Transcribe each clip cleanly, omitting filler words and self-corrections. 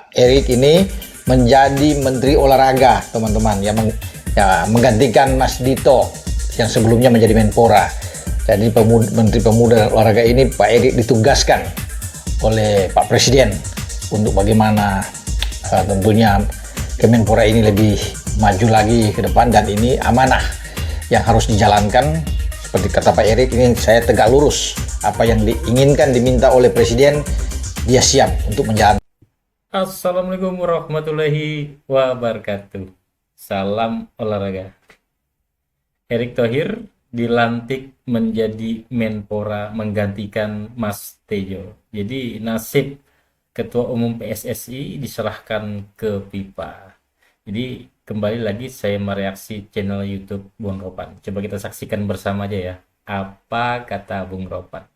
Pak Erik ini menjadi Menteri Olahraga, teman-teman, menggantikan Mas Dito yang sebelumnya menjadi Menpora. Jadi Menteri Pemuda dan Olahraga ini Pak Erik ditugaskan oleh Pak Presiden untuk bagaimana tentunya Kemenpora ini lebih maju lagi ke depan, dan ini amanah yang harus dijalankan. Seperti kata Pak Erik, ini saya tegak lurus, apa yang diinginkan diminta oleh Presiden dia siap untuk menjalankan. Assalamualaikum warahmatullahi wabarakatuh. Salam olahraga. Erick Thohir dilantik menjadi Menpora menggantikan Mas Tejo. Jadi nasib Ketua Umum PSSI diserahkan ke FIFA. Jadi kembali lagi saya mereaksi channel YouTube Bung Ropan. Coba kita saksikan bersama aja ya. Apa kata Bung Ropan?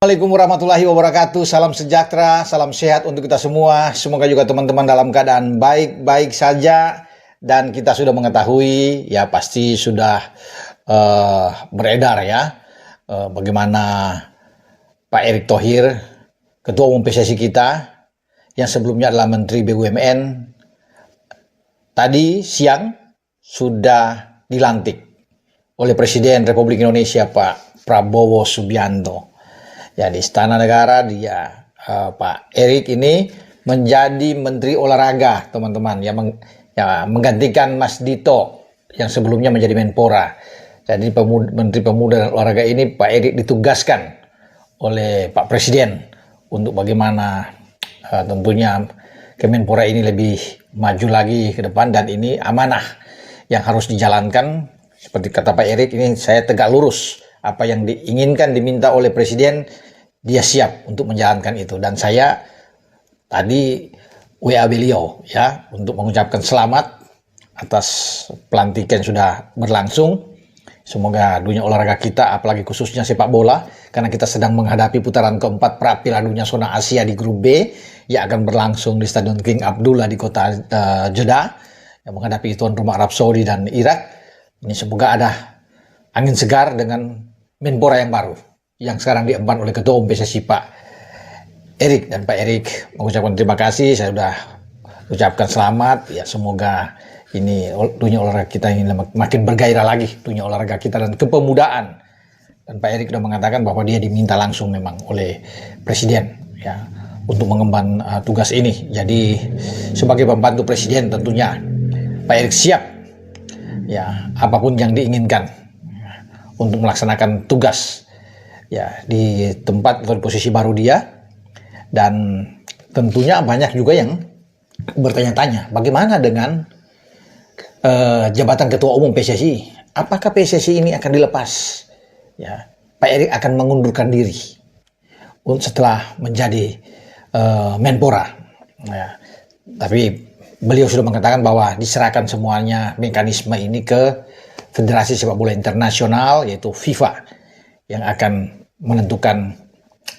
Assalamualaikum warahmatullahi wabarakatuh. Salam sejahtera, salam sehat untuk kita semua. Semoga juga teman-teman dalam keadaan baik-baik saja. Dan kita sudah mengetahui, ya pasti sudah beredar ya, bagaimana Pak Erick Thohir, Ketua Umum PSSI kita, yang sebelumnya adalah Menteri BUMN, tadi siang sudah dilantik oleh Presiden Republik Indonesia Pak Prabowo Subianto. Ya, di Istana Negara Pak Erik ini menjadi Menteri Olahraga, teman-teman, menggantikan Mas Dito yang sebelumnya menjadi Menpora. Jadi Menteri Pemuda dan Olahraga ini Pak Erik ditugaskan oleh Pak Presiden untuk bagaimana tentunya Kemenpora ini lebih maju lagi ke depan, dan ini amanah yang harus dijalankan. Seperti kata Pak Erik, ini saya tegak lurus, apa yang diinginkan diminta oleh Presiden dia siap untuk menjalankan itu. Dan saya tadi WA beliau ya untuk mengucapkan selamat atas pelantikan sudah berlangsung. Semoga dunia olahraga kita, apalagi khususnya sepak bola, karena kita sedang menghadapi putaran keempat Piala Dunia Zona Asia di grup B yang akan berlangsung di Stadion King Abdullah di kota Jeddah, yang menghadapi tuan rumah Arab Saudi dan Irak. Ini semoga ada angin segar dengan Menpora yang baru yang sekarang diemban oleh Ketua Umum PSSI Pak Erik. Dan Pak Erik mengucapkan terima kasih, saya sudah ucapkan selamat ya, semoga ini dunia olahraga kita ini makin bergairah lagi, dunia olahraga kita dan kepemudaan. Dan Pak Erik sudah mengatakan bahwa dia diminta langsung memang oleh Presiden ya untuk mengemban tugas ini. Jadi sebagai pembantu Presiden tentunya Pak Erik siap ya apapun yang diinginkan untuk melaksanakan tugas ya di tempat atau di posisi baru dia. Dan tentunya banyak juga yang bertanya-tanya bagaimana dengan jabatan Ketua Umum PSSI, apakah PSSI ini akan dilepas ya, Pak Erik akan mengundurkan diri setelah menjadi Menpora ya. Tapi beliau sudah mengatakan bahwa diserahkan semuanya mekanisme ini ke Federasi Sepak Bola Internasional, yaitu FIFA, yang akan menentukan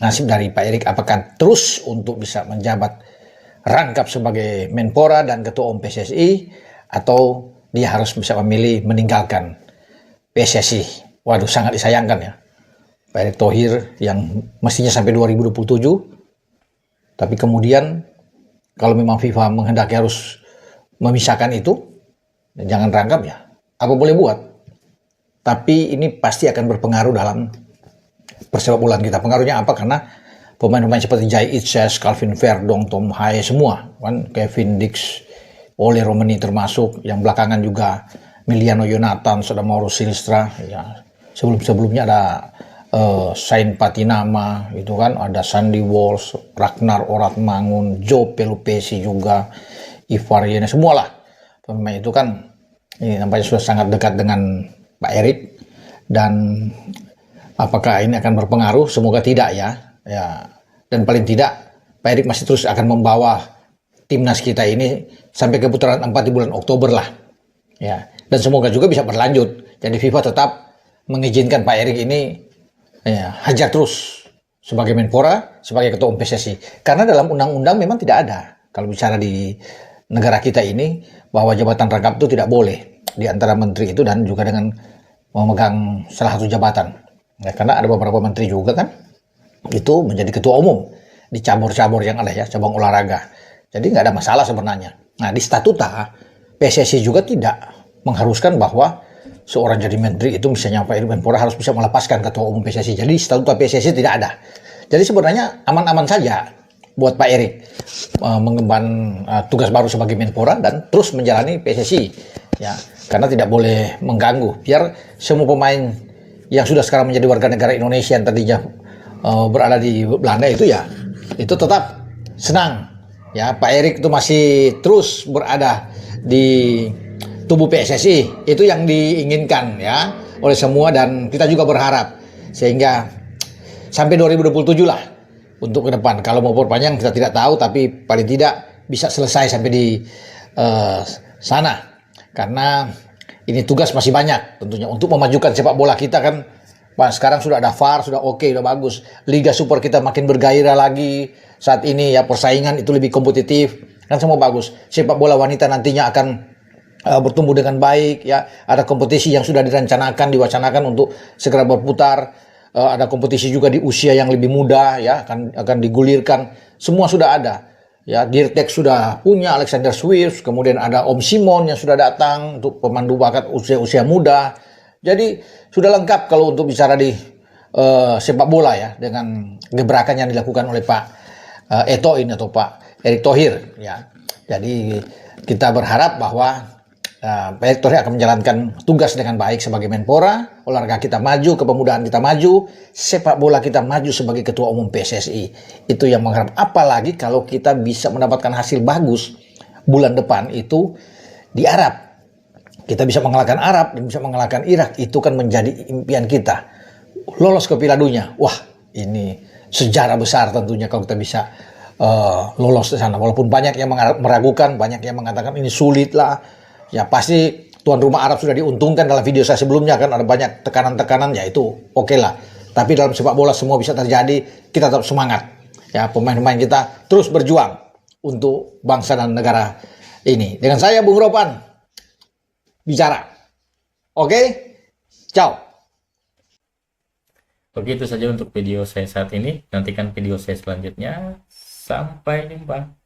nasib dari Pak Erik, apakah terus untuk bisa menjabat rangkap sebagai Menpora dan Ketua Umum PSSI, atau dia harus bisa memilih meninggalkan PSSI. Waduh, sangat disayangkan ya Pak Erick Thohir yang mestinya sampai 2027, tapi kemudian kalau memang FIFA menghendaki harus memisahkan itu, jangan rangkap ya, apa boleh buat. Tapi ini pasti akan berpengaruh dalam persepak bolaan kita. Pengaruhnya apa? Karena pemain-pemain seperti Jai Itses, Calvin Verdong, Tom Haye semua kan, Kevin Dix, Ole Romani termasuk, yang belakangan juga Miliano Yonatan, ada Mauro Silstra ya. Sebelumnya ada Sain Patinama itu kan, ada Sandy Walsh, Ragnar Oratmangun, Joe Pelupesi juga, Ivar Yene, semualah pemain itu kan ini nampaknya sudah sangat dekat dengan Pak Erik. Dan apakah ini akan berpengaruh? Semoga tidak ya. Dan paling tidak Pak Erik masih terus akan membawa timnas kita ini sampai ke putaran 4 di bulan Oktober lah ya. Dan semoga juga bisa berlanjut. Jadi FIFA tetap mengizinkan Pak Erik ini ya, hajar terus sebagai Menpora, sebagai Ketua Umum PSSI. Karena dalam undang-undang memang tidak ada, kalau bicara di negara kita ini, bahwa jabatan rangkap itu tidak boleh di antara menteri itu dan juga dengan memegang salah satu jabatan. Ya, karena ada beberapa menteri juga kan itu menjadi ketua umum di cabur-cabur yang ada ya, cabang olahraga. Jadi nggak ada masalah sebenarnya. Nah, di statuta PSSI juga tidak mengharuskan bahwa seorang jadi menteri itu misalnya Pak Erick Menpora harus bisa melepaskan ketua umum PSSI. Jadi statuta PSSI tidak ada. Jadi sebenarnya aman-aman saja buat Pak Erick mengemban tugas baru sebagai Menpora dan terus menjalani PSSI, ya, karena tidak boleh mengganggu. Biar semua pemain yang sudah sekarang menjadi warga negara Indonesia yang tadinya berada di Belanda itu ya, itu tetap senang. Ya, Pak Erick itu masih terus berada di tubuh PSSI, itu yang diinginkan ya oleh semua, dan kita juga berharap sehingga sampai 2027 lah untuk ke depan. Kalau mau perpanjang kita tidak tahu, tapi paling tidak bisa selesai sampai di sana, karena ini tugas masih banyak tentunya untuk memajukan sepak bola kita kan. Sekarang sudah ada VAR, sudah oke, sudah bagus. Liga Super kita makin bergairah lagi saat ini ya, persaingan itu lebih kompetitif, kan semua bagus. Sepak bola wanita nantinya akan bertumbuh dengan baik ya. Ada kompetisi yang sudah direncanakan, diwacanakan untuk segera berputar. Ada kompetisi juga di usia yang lebih muda ya, akan digulirkan. Semua sudah ada. Ya, Dirtek sudah punya Alexander Swift, kemudian ada Om Simon yang sudah datang untuk pemandu bakat usia-usia muda. Jadi sudah lengkap kalau untuk bicara di sepak bola ya, dengan gebrakan yang dilakukan oleh Pak Eto ini atau Pak Erick Thohir ya. Jadi kita berharap bahwa Pak Erick Thohir akan menjalankan tugas dengan baik sebagai Menpora, olahraga kita maju, kepemudaan kita maju, sepak bola kita maju sebagai Ketua Umum PSSI. Itu yang mengharap. Apalagi kalau kita bisa mendapatkan hasil bagus bulan depan itu di Arab. Kita bisa mengalahkan Arab dan bisa mengalahkan Irak. Itu kan menjadi impian kita. Lolos ke Piala Dunia. Wah, ini sejarah besar tentunya kalau kita bisa lolos ke sana. Walaupun banyak yang meragukan, banyak yang mengatakan ini sulit lah. Ya pasti tuan rumah Arab sudah diuntungkan. Dalam video saya sebelumnya kan ada banyak tekanan-tekanan, ya itu oke lah. Tapi dalam sepak bola semua bisa terjadi. Kita tetap semangat. Ya, pemain-pemain kita terus berjuang untuk bangsa dan negara ini. Dengan saya Bung Ropan bicara. Oke? Ciao. Begitu saja untuk video saya saat ini. Nantikan video saya selanjutnya. Sampai jumpa.